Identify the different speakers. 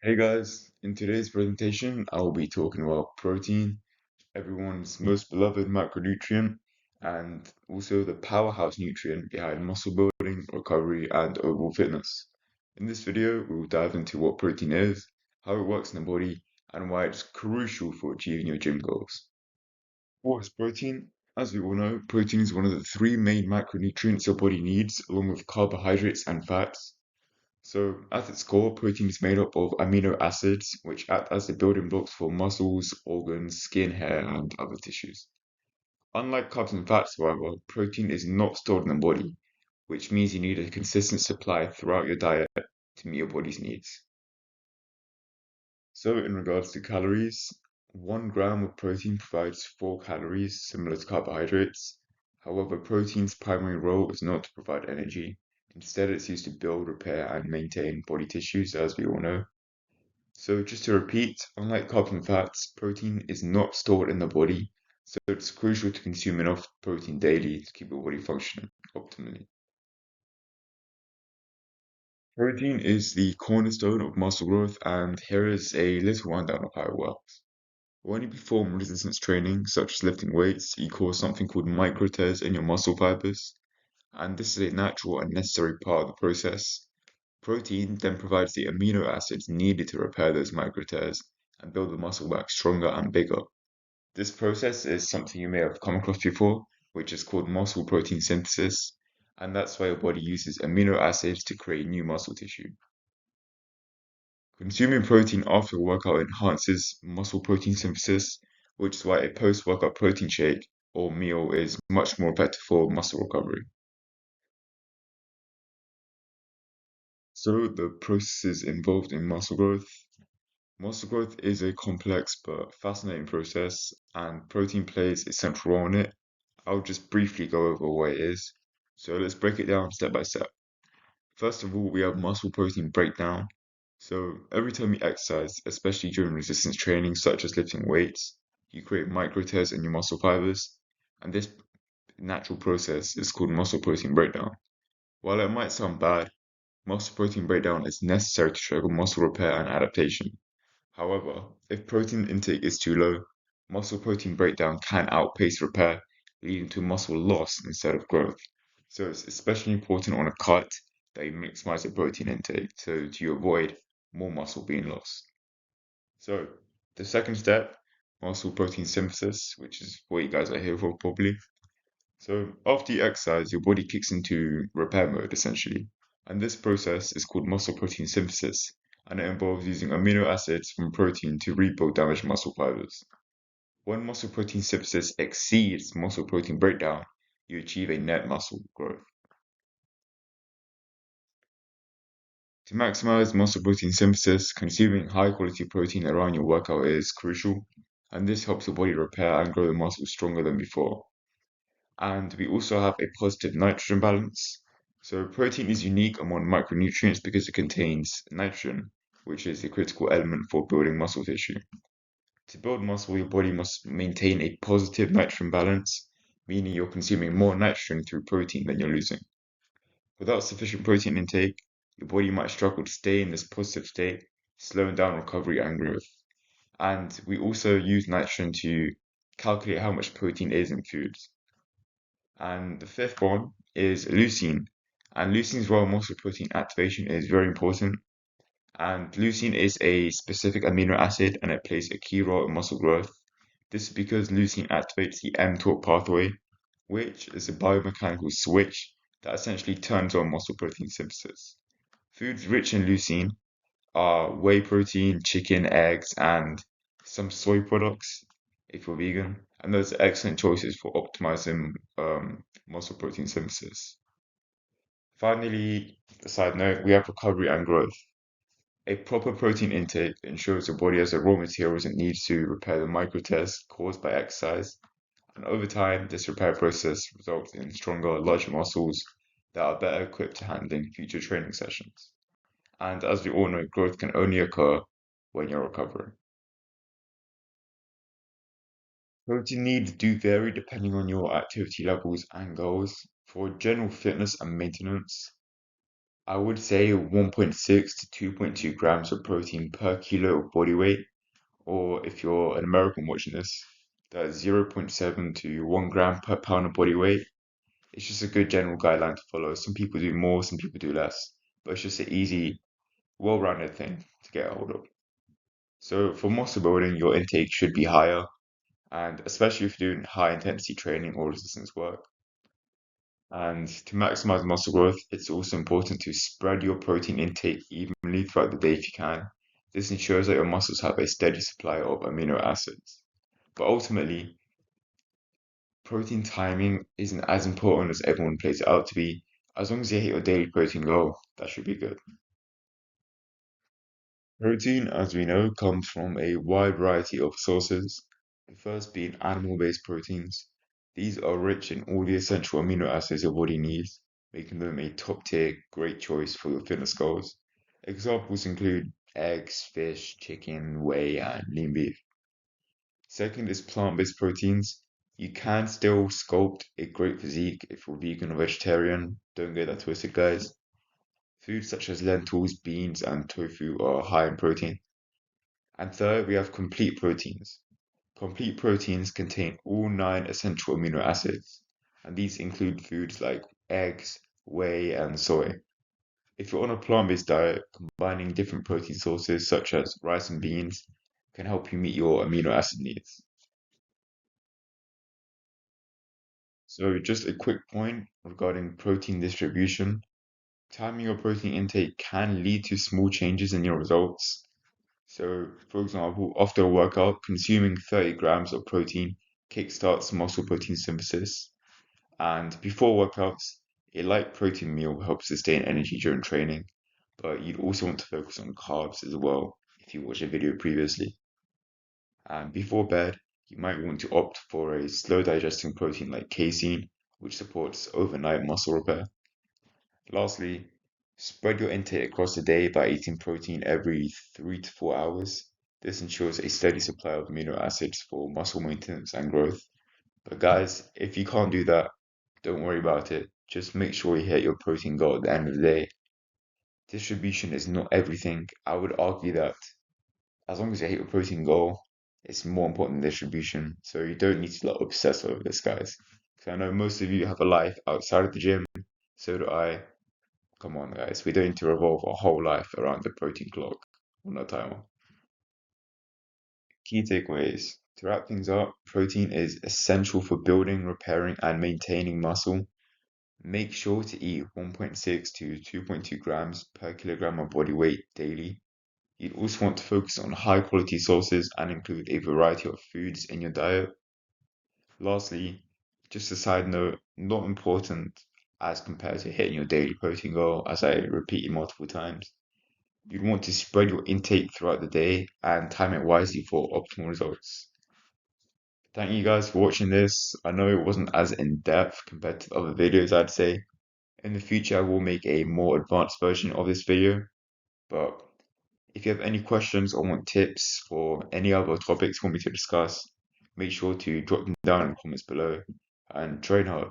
Speaker 1: Hey guys, in today's presentation, I will be talking about protein, everyone's most beloved macronutrient, and also the powerhouse nutrient behind muscle building, recovery, and overall fitness. In this video, we will dive into what protein is, how it works in the body, and why it's crucial for achieving your gym goals. What is protein? As we all know, protein is one of the three main macronutrients your body needs, along with carbohydrates and fats. So, at its core, protein is made up of amino acids, which act as the building blocks for muscles, organs, skin, hair, and other tissues. Unlike carbs and fats, however, protein is not stored in the body, which means you need a consistent supply throughout your diet to meet your body's needs. So, in regards to calories, 1 gram of protein provides 4 calories, similar to carbohydrates. However, protein's primary role is not to provide energy. Instead, it's used to build, repair, and maintain body tissues, as we all know. So just to repeat, unlike carbs and fats, protein is not stored in the body, so it's crucial to consume enough protein daily to keep your body functioning optimally. Protein is the cornerstone of muscle growth, and here is a little rundown of how it works. When you perform resistance training, such as lifting weights, you cause something called micro tears in your muscle fibers, and this is a natural and necessary part of the process. Protein then provides the amino acids needed to repair those micro tears and build the muscle back stronger and bigger. This process is something you may have come across before, which is called muscle protein synthesis, and that's why your body uses amino acids to create new muscle tissue. Consuming protein after a workout enhances muscle protein synthesis, which is why a post-workout protein shake or meal is much more effective for muscle recovery. So the processes involved in muscle growth. Muscle growth is a complex but fascinating process, and protein plays a central role in it. I'll just briefly go over what it is. So let's break it down step by step. First of all, we have muscle protein breakdown. So every time you exercise, especially during resistance training, such as lifting weights, you create micro tears in your muscle fibers, and this natural process is called muscle protein breakdown. While it might sound bad, muscle protein breakdown is necessary to trigger muscle repair and adaptation. However, if protein intake is too low, muscle protein breakdown can outpace repair, leading to muscle loss instead of growth. So it's especially important on a cut that you maximize your protein intake so to avoid more muscle being lost. So the second step, muscle protein synthesis, which is what you guys are here for probably. So after you exercise, your body kicks into repair mode essentially. And this process is called muscle protein synthesis, and it involves using amino acids from protein to rebuild damaged muscle fibers. When muscle protein synthesis exceeds muscle protein breakdown, you achieve a net muscle growth. To maximize muscle protein synthesis, consuming high quality protein around your workout is crucial, and this helps your body repair and grow the muscle stronger than before. And we also have a positive nitrogen balance. So protein is unique among micronutrients because it contains nitrogen, which is a critical element for building muscle tissue. To build muscle, your body must maintain a positive nitrogen balance, meaning you're consuming more nitrogen through protein than you're losing. Without sufficient protein intake, your body might struggle to stay in this positive state, slowing down recovery and growth. And we also use nitrogen to calculate how much protein is in foods. And the fifth one is leucine. And leucine's role in muscle protein activation is very important. And leucine is a specific amino acid and it plays a key role in muscle growth. This is because leucine activates the mTOR pathway, which is a biomechanical switch that essentially turns on muscle protein synthesis. Foods rich in leucine are whey protein, chicken, eggs, and some soy products if you're vegan. And those are excellent choices for optimizing muscle protein synthesis. Finally, a side note, we have recovery and growth. A proper protein intake ensures your body has the raw materials it needs to repair the micro tears caused by exercise. And over time, this repair process results in stronger, larger muscles that are better equipped to handling future training sessions. And as we all know, growth can only occur when you're recovering. Protein needs do vary depending on your activity levels and goals. For general fitness and maintenance, I would say 1.6 to 2.2 grams of protein per kilo of body weight, or if you're an American watching this, that's 0.7 to 1 gram per pound of body weight. It's just a good general guideline to follow. Some people do more, some people do less, but it's just an easy, well-rounded thing to get a hold of. So for muscle building, your intake should be higher, and especially if you're doing high intensity training or resistance work. And to maximize muscle growth, it's also important to spread your protein intake evenly throughout the day if you can. This ensures that your muscles have a steady supply of amino acids. But ultimately, protein timing isn't as important as everyone plays it out to be. As long as you hit your daily protein goal, that should be good. Protein, as we know, comes from a wide variety of sources. The first being animal-based proteins. These are rich in all the essential amino acids your body needs, making them a top-tier great choice for your fitness goals. Examples include eggs, fish, chicken, whey, and lean beef. Second is plant-based proteins. You can still sculpt a great physique if you're vegan or vegetarian. Don't get that twisted, guys. Foods such as lentils, beans, and tofu are high in protein. And third, we have complete proteins. Complete proteins contain all nine essential amino acids, and these include foods like eggs, whey, and soy. If you're on a plant-based diet, combining different protein sources such as rice and beans can help you meet your amino acid needs. So just a quick point regarding protein distribution. Timing your protein intake can lead to small changes in your results. So, for example, after a workout, consuming 30 grams of protein kickstarts muscle protein synthesis. And before workouts, a light protein meal helps sustain energy during training. But you'd also want to focus on carbs as well if you watched a video previously. And before bed, you might want to opt for a slow digesting protein like casein, which supports overnight muscle repair. Lastly, spread your intake across the day by eating protein every 3 to 4 hours. This ensures a steady supply of amino acids for muscle maintenance and growth. But guys, if you can't do that, don't worry about it. Just make sure you hit your protein goal at the end of the day. Distribution is not everything. I would argue that as long as you hit your protein goal, it's more important than distribution. So you don't need to like obsess over this, guys. Because I know most of you have a life outside of the gym. So do I. Come on, guys. We don't need to revolve our whole life around the protein clock on a timer. Key takeaways. To wrap things up, protein is essential for building, repairing, and maintaining muscle. Make sure to eat 1.6 to 2.2 grams per kilogram of body weight daily. You'd also want to focus on high quality sources and include a variety of foods in your diet. Lastly, just a side note, not important as compared to hitting your daily protein goal, as I repeated multiple times. You'd want to spread your intake throughout the day and time it wisely for optimal results. Thank you guys for watching this. I know it wasn't as in-depth compared to other videos, I'd say. In the future, I will make a more advanced version of this video. But if you have any questions or want tips for any other topics you want me to discuss, make sure to drop them down in the comments below and train hard.